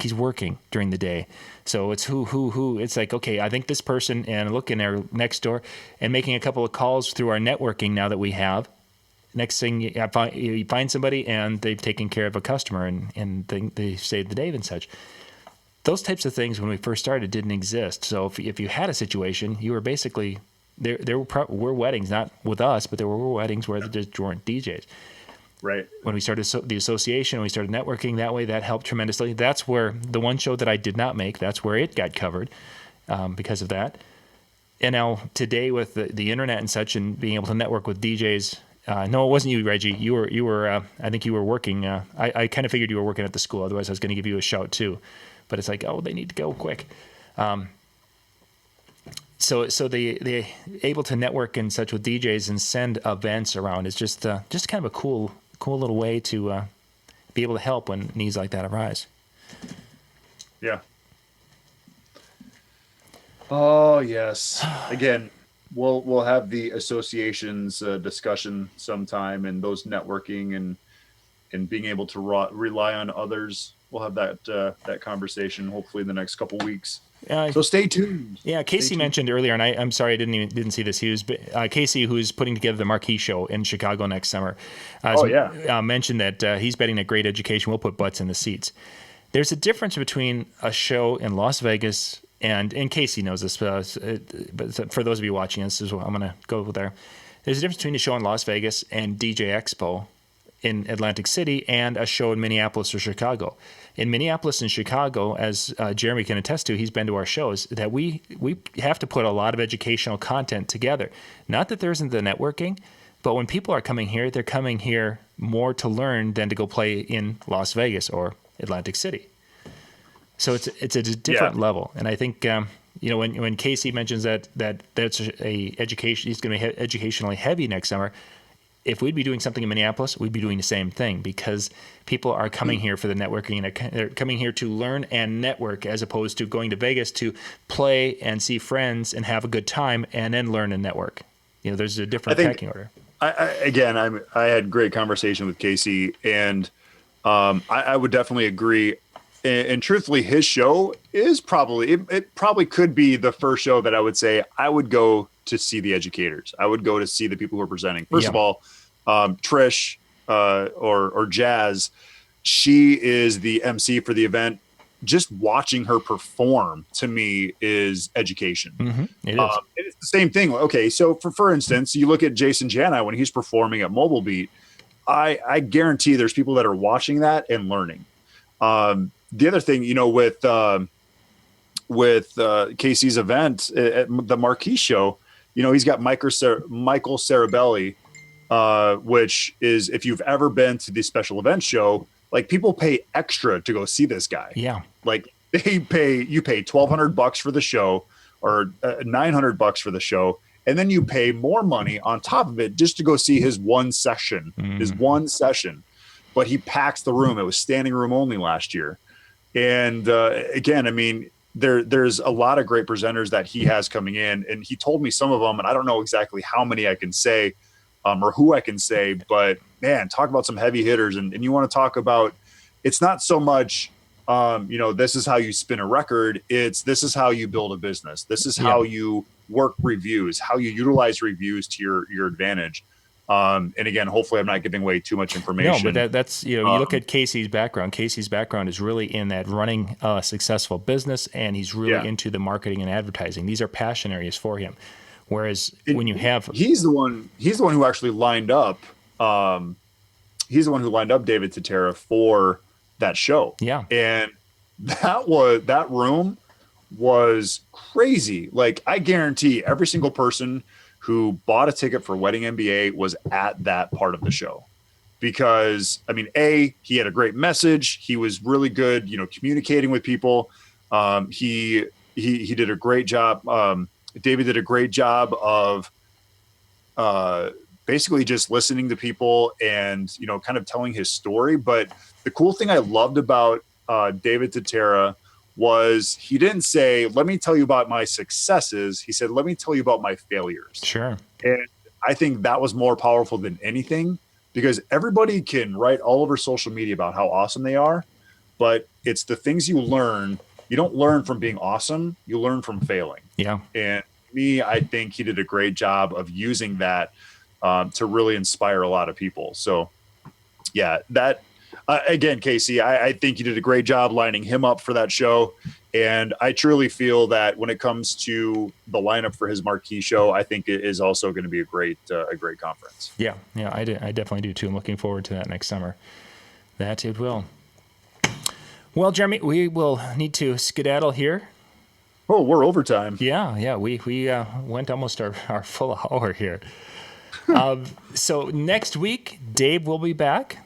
he's working during the day. So it's who. It's like, okay, I think this person, and looking there next door and making a couple of calls through our networking now that we have. Next thing you find somebody and they've taken care of a customer and they saved the day and such. Those types of things when we first started didn't exist. So if you had a situation, you were basically there were weddings, not with us, but there were weddings where there just weren't DJs. Right. When we started the association, we started networking that way. That helped tremendously. That's where the one show that I did not make, that's where it got covered because of that. And now today with the internet and such and being able to network with DJs No, it wasn't you, Reggie. You were. I think you were working. I kind of figured you were working at the school. Otherwise, I was going to give you a shout too. But it's like, oh, they need to go quick. So they able to network and such with DJs and send events around is just kind of a cool little way to be able to help when needs like that arise. Yeah. Oh yes. Again, we'll have the associations discussion sometime, and those networking and being able to rely on others. We'll have that conversation hopefully in the next couple weeks. So stay tuned. Yeah, Casey mentioned earlier, and I'm sorry I didn't see this. He was Casey, who's putting together the Marquee Show in Chicago next summer. Mentioned that he's betting that great education will put butts in the seats. There's a difference between a show in Las Vegas and Casey knows this, but for those of you watching, this is what I'm going to go there. There's a difference between a show in Las Vegas and DJ Expo in Atlantic City and a show in Minneapolis or Chicago. In Minneapolis and Chicago, as Jeremy can attest to, he's been to our shows, that we have to put a lot of educational content together. Not that there isn't the networking, but when people are coming here, they're coming here more to learn than to go play in Las Vegas or Atlantic City. So it's a different level. And I think when Casey mentions that's a education, he's going to be educationally heavy next summer. If we'd be doing something in Minneapolis, we'd be doing the same thing because people are coming here for the networking and they're coming here to learn and network as opposed to going to Vegas to play and see friends and have a good time and then learn and network. There's a different pecking order. I had great conversation with Casey, and I would definitely agree. And truthfully, his show is it probably could be the first show that I would say I would go to see the educators. I would go to see the people who are presenting. First of all, Trish or Jazz, she is the MC for the event. Just watching her perform to me is education. Mm-hmm. It is. It's the same thing. Okay, so for instance, you look at Jason Janai when he's performing at Mobile Beat. I guarantee there's people that are watching that and learning. The other thing, with Casey's event at the Marquee Show, he's got Michael Sarabelli, which is, if you've ever been to the special event show, like people pay extra to go see this guy. Yeah. Like you pay $1,200 for the show or $900 for the show. And then you pay more money on top of it just to go see his one session, but he packs the room. It was standing room only last year. And again, I mean, there's a lot of great presenters that he has coming in, and he told me some of them, and I don't know exactly how many I can say or who I can say, but man, talk about some heavy hitters. And you want to talk about, it's not so much, this is how you spin a record. This is how you build a business. This is how you work reviews, how you utilize reviews to your advantage. And again, hopefully I'm not giving away too much information. No, but that's, you look at Casey's background. Casey's background is really in that running a successful business, and he's really into the marketing and advertising. These are passion areas for him. Whereas when you have, he's the one who actually lined up. He's the one who lined up David Totera for that show. Yeah. And that room was crazy. Like, I guarantee every single person who bought a ticket for Wedding MBA was at that part of the show, because I mean, he had a great message. He was really good, communicating with people. He did a great job. David did a great job of basically just listening to people and, kind of telling his story. But the cool thing I loved about David Totera was he didn't say, let me tell you about my successes. He said, let me tell you about my failures. Sure. And I think that was more powerful than anything, because everybody can write all over social media about how awesome they are, but it's the things you learn. You don't learn from being awesome. You learn from failing. Yeah. And I think he did a great job of using that to really inspire a lot of people. So yeah, again, Casey, I think you did a great job lining him up for that show. And I truly feel that when it comes to the lineup for his Marquee Show, I think it is also going to be a great conference. Yeah, I definitely do too. I'm looking forward to that next summer. That it will. Well, Jeremy, we will need to skedaddle here. Oh, we're overtime. Yeah, we went almost our full hour here. So next week, Dave will be back,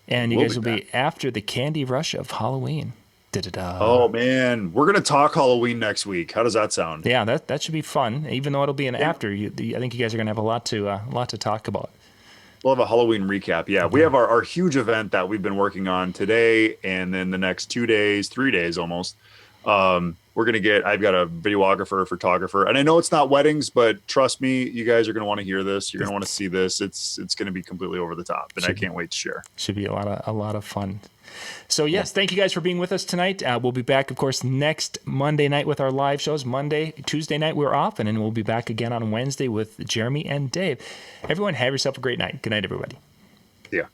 and you guys will be after the candy rush of Halloween. Da-da-da. Oh man, we're gonna talk Halloween next week. How does that sound? Yeah, that should be fun. Even though it'll be an after, I think you guys are gonna have a lot to talk about. We'll have a Halloween recap. Yeah, we have our huge event that we've been working on today, and then the next 2 days, 3 days almost. I've got a videographer, a photographer, and I know it's not weddings, but trust me, you guys are going to want to hear this. You're going to want to see this. It's going to be completely over the top, and I can't wait to share. Should be a lot of fun. So yes, thank you guys for being with us tonight. We'll be back, of course, next Monday night with our live shows. Tuesday night we're off, and then we'll be back again on Wednesday with Jeremy and Dave. Everyone, have yourself a great night. Good night, everybody. Yeah.